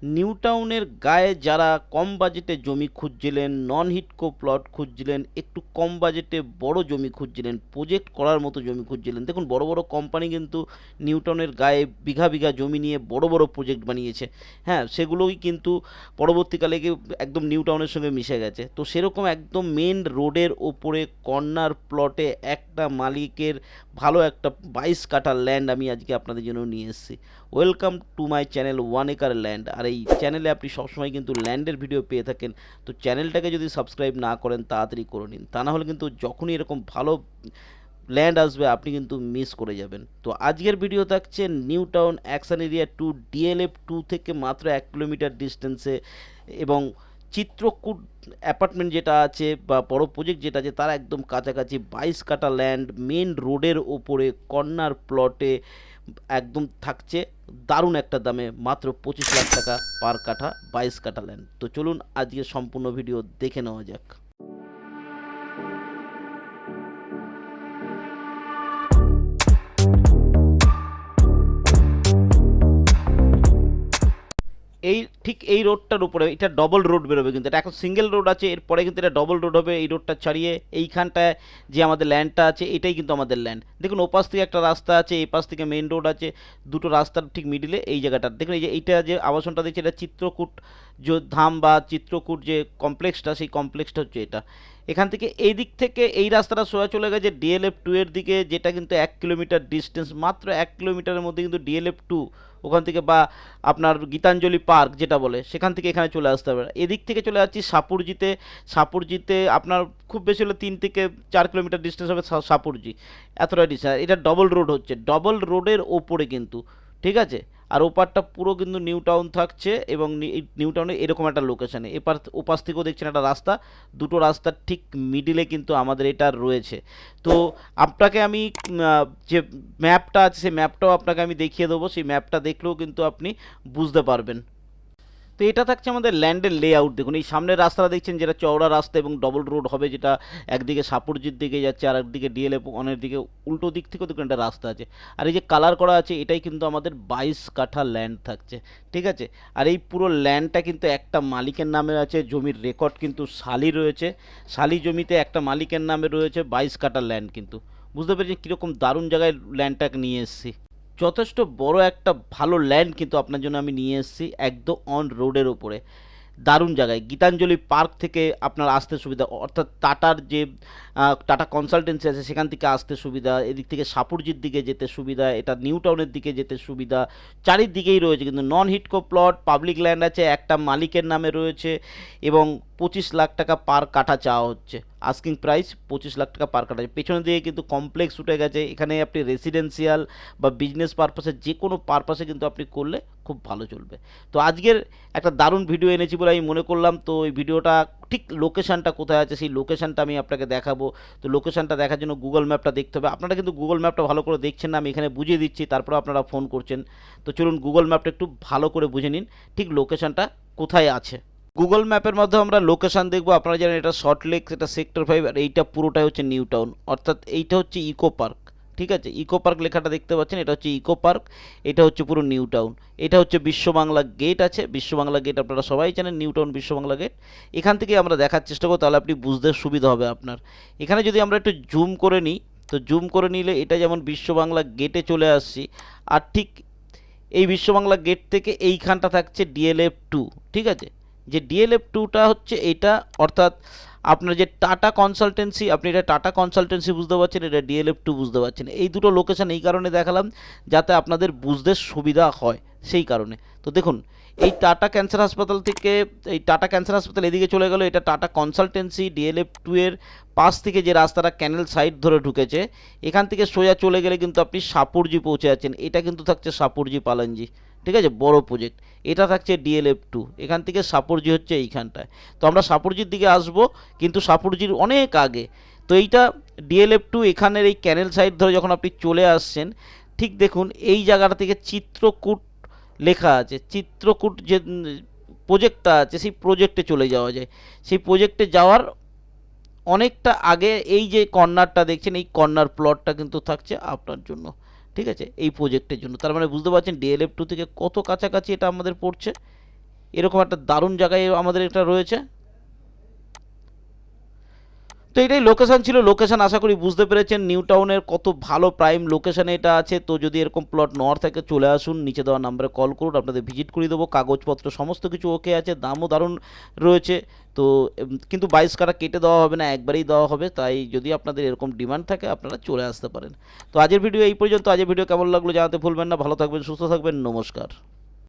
New টাউনের গায়ে যারা কম বাজেটে জমি খুঁজছিলেন, নন হিটকো প্লট খুঁজছিলেন, একটু কম বাজেটে বড় জমি খুঁজছিলেন, প্রজেক্ট করার মতো জমি খুঁজছিলেন, দেখুন বড় বড় কোম্পানি কিন্তু নিউ টাউনের গায়ে বিঘা বিঘা জমি নিয়ে বড় বড় প্রজেক্ট বানিয়েছে। হ্যাঁ, সেগুলোই কিন্তু পরবর্তীকালে গিয়ে একদম নিউ টাউনের সঙ্গে মিশে গেছে। তো সেরকম একদম মেন রোডের ওপরে কর্নার প্লটে একটা মালিকের ভালো একটা 22 কাঠা ল্যান্ড আমি আজকে আপনাদের জন্য নিয়ে এসেছি। Welcome to my channel one acre land. আর এই চ্যানেলে আপনি সবসময় কিন্তু ল্যান্ডের ভিডিও পেয়ে থাকেন। তো চ্যানেলটাকে যদি সাবস্ক্রাইব না করেন তাড়াতাড়ি করে নিন, তা না হলে কিন্তু যখনই এরকম ভালো ল্যান্ড আসবে আপনি কিন্তু মিস করে যাবেন। তো আজকের ভিডিও থাকছে new town action area 2 DLF 2 থেকে মাত্র 1 কিলোমিটার ডিস্টেন্সে, এবং চিত্রকূট অ্যাপার্টমেন্ট যেটা আছে বা বড় প্রজেক্ট যেটা আছে তার একদম কাছাকাছি 22 কাঠা ল্যান্ড মেন রোডের ওপরে কর্নার প্লটে একদম থাকছে দারুণ একটা দামে, মাত্র 25 লাখ টাকা পার কাঠা 22 কাঠা ল্যান্ড। তো চলুন আজকে সম্পূর্ণ ভিডিও দেখে নেওয়া যাক। এই ঠিক এই রোডটার উপরে এটা ডবল রোড বেরোবে, কিন্তু এটা এখন সিঙ্গেল রোড আছে, এরপরে কিন্তু এটা ডবল রোড হবে। এই রোডটা ছাড়িয়ে এইখানটায় যে আমাদের ল্যান্ডটা আছে এটাই কিন্তু আমাদের ল্যান্ড। দেখুন ওপাশ থেকে একটা রাস্তা আছে, এই পাশ থেকে মেন রোড আছে, দুটো রাস্তার ঠিক মিডিলে এই জায়গাটা দেখুন। এই যে এইটা যে আবাসনটা দেখছি এটা চিত্রকূট যে ধাম বা চিত্রকূট যে কমপ্লেক্সটা, সেই কমপ্লেক্সটা হচ্ছে এটা। এখান থেকে এই দিক থেকে এই রাস্তাটা সোজা চলে গেছে DLF 2 এর দিকে, যেটা কিন্তু 1 কিলোমিটার ডিস্টেন্স, মাত্র 1 কিলোমিটারের মধ্যে কিন্তু DLF 2 ওখান থেকে, বা আপনার গীতাঞ্জলি পার্ক যেটা বলে সেখান থেকে এখানে চলে আসতে হবে। এদিক থেকে চলে যাচ্ছি সাপুরজিতে। সাপুরজিতে আপনার খুব বেশি হলে 3 থেকে 4 কিলোমিটার ডিস্টেন্স হবে সাপুরজি, এতটা ডিস্টেন্স। এটা ডবল রোড হচ্ছে, ডবল রোডের ওপরে কিন্তু, ঠিক আছে। আর ওপারটা পুরো কিন্তু নিউ টাউন থাকছে, এবং নিউ টাউনে এরকম একটা লোকেশানে এপার ওপাশ থেকেও দেখছেন একটা রাস্তা, দুটো রাস্তার ঠিক মিডিলে কিন্তু আমাদের এটা রয়েছে। তো আপনাকে আমি যে ম্যাপটা আছে সেই ম্যাপটাও আপনাকে আমি দেখিয়ে দেবো, সেই ম্যাপটা দেখলেও কিন্তু আপনি বুঝতে পারবেন। তো এটা থাকছে আমাদের ল্যান্ডের লেআউট। দেখুন এই সামনের রাস্তাটা দেখছেন, যেটা চওড়া রাস্তা এবং ডবল রোড হবে, যেটা একদিকে সাপুরজির দিকে যাচ্ছে আর একদিকে DLF 1 দিকে, উল্টো দিক থেকেও দেখুন একটা রাস্তা আছে। আর এই যে কালার করা আছে এটাই কিন্তু আমাদের 22 কাঠা ল্যান্ড থাকছে, ঠিক আছে। আর এই পুরো ল্যান্ডটা কিন্তু একটা মালিকের নামে আছে, জমির রেকর্ড কিন্তু শালি রয়েছে, শালি জমিতে একটা মালিকের নামে রয়েছে 22 কাঠা ল্যান্ড। কিন্তু বুঝতে পেরেছি কীরকম দারুণ জায়গায় ল্যান্ডটাকে নিয়ে এসেছি। যথেষ্ট বড় একটা ভালো ল্যান্ড কিন্তু আপনার জন্য আমি নিয়ে এসেছি, একদম অন রোডের ওপরে দারুণ জায়গায়। গীতাঞ্জলি পার্ক থেকে আপনার আসতে সুবিধা, অর্থাৎ টাটার যে টাটা কনসালটেন্সি আছে সেখান থেকে আসতে সুবিধা, এদিক থেকে সাপুরজির দিকে যেতে সুবিধা, এটা নিউ টাউনের দিকে যেতে সুবিধা, চারিদিকেই রয়েছে কিন্তু নন হিটকো প্লট, পাবলিক ল্যান্ড আছে, একটা মালিকের নামে রয়েছে, এবং 25 লাখ টাকা পার কাঠা চাওয়া হচ্ছে। আস্কিং প্রাইস 25 লাখ টাকা পার কাঠা। পেছনের দিকে কিন্তু কমপ্লেক্স উঠে গেছে, এখানে আপনি রেসিডেন্সিয়াল বা বিজনেস পারপাসে যে কোনো পারপাসে কিন্তু আপনি করলে খুব ভালো চলবে। তো আজকের একটা দারুণ ভিডিও এনেছি বলে আমি মনে করলাম। তো এই ভিডিওটা ঠিক লোকেশানটা কোথায় আছে সেই লোকেশানটা আমি আপনাকে দেখাবো। তো লোকেশানটা দেখার জন্য গুগল ম্যাপটা দেখতে হবে। আপনারা কিন্তু গুগল ম্যাপটা ভালো করে দেখছেন না, আমি এখানে বুঝিয়ে দিচ্ছি, তারপর আপনারা ফোন করছেন। তো চলুন গুগল ম্যাপটা একটু ভালো করে বুঝে নিন ঠিক লোকেশানটা কোথায় আছে। গুগল ম্যাপের মাধ্যমে আমরা লোকেশান দেখবো। আপনারা জানেন এটা সল্টলেক, এটা সেক্টর 5, আর এইটা পুরোটাই হচ্ছে নিউ টাউন, অর্থাৎ এইটা হচ্ছে ইকো পার্ক, ঠিক আছে। ইকো পার্ক লেখাটা দেখতে পাচ্ছেন, এটা হচ্ছে ইকো পার্ক, এটা হচ্ছে পুরো নিউ টাউন। এটা হচ্ছে বিশ্ব বাংলা গেট আছে, বিশ্ব বাংলা গেট আপনারা সবাই জানেন, নিউ টাউন বিশ্ব বাংলা গেট। এখান থেকে আমরা দেখার চেষ্টা করব, তাহলে আপনি বুঝতে সুবিধা হবে আপনার। এখানে যদি আমরা একটু জুম করে নিই, তো জুম করে নিলে এটা যেমন বিশ্ব বাংলা গেটে চলে আসছি, আর ঠিক এই বিশ্ব বাংলা গেট থেকে এইখানটা থাকছে DLF 2, ঠিক আছে। যে DLF 2টা হচ্ছে এইটা, অর্থাৎ আপনার যে টাটা কনসালটেন্সি, আপনি এটা টাটা কনসালটেন্সি বুঝতে পারছেন, এটা DLF 2 বুঝতে পারছেন। এই দুটো লোকেশান এই কারণে দেখালাম যাতে আপনাদের বুঝতে সুবিধা হয়, সেই কারণে। তো দেখুন এই টাটা ক্যান্সার হাসপাতাল থেকে, এই টাটা ক্যান্সার হাসপাতাল এদিকে চলে গেল, এটা টাটা কনসালটেন্সি। DLF 2 এর পাশ থেকে যে রাস্তাটা ক্যানেল সাইড ধরে ঢুকেছে, এখান থেকে সোজা চলে গেলে কিন্তু আপনি সাপুরজি পৌঁছে যাচ্ছেন। এটা কিন্তু থাকছে সাপুরজি পালানজি, ঠিক আছে, বড় প্রজেক্ট। এটা থাকছে DLF 2, এখান থেকে সাপুরজি হচ্ছে এইখানটায়। তো আমরা সাপুরজির দিকে আসব, কিন্তু সাপুরজির অনেক আগে। তো এইটা DLF 2 এখানের এই ক্যানেল সাইড ধরে যখন আপনি চলে আসছেন, ঠিক দেখুন এই জায়গাটা থেকে চিত্রকূট লেখা আছে, চিত্রকূট যে প্রজেক্টটা আছে সেই প্রজেক্টে চলে যাওয়া যায়। সেই প্রজেক্টে যাওয়ার অনেকটা আগে এই যে কর্নারটা দেখছেন, এই কর্নার প্লটটা কিন্তু থাকছে আপনার জন্য, ঠিক আছে, এই প্রজেক্টের জন্য। তার মানে বুঝতে পারছেন DLF 2 থেকে কত কাছাকাছি এটা আমাদের পড়ছে। এরকম একটা দারুণ জায়গায় আমাদের এটা রয়েছে। তো এটাই লোকেশান ছিল। লোকেশান আশা করি বুঝতে পেরেছেন নিউ টাউনের কত ভালো প্রাইম লোকেশানে এটা আছে। তো যদি এরকম প্লট নেওয়ার থাকে চলে আসুন, নিচে দেওয়া নাম্বারে কল করুন, আপনাদের ভিজিট করে দেবো। কাগজপত্র সমস্ত কিছু ওকে আছে, দামও দারুণ রয়েছে। তো কিন্তু 22 কাঠা কেটে দেওয়া হবে না, একবারেই দেওয়া হবে। তাই যদি আপনাদের এরকম ডিমান্ড থাকে আপনারা চলে আসতে পারেন। তো আজকের ভিডিও এই পর্যন্ত। আজকের ভিডিও কেমন লাগলো জানাতে ভুলবেন না। ভালো থাকবেন, সুস্থ থাকবেন, নমস্কার।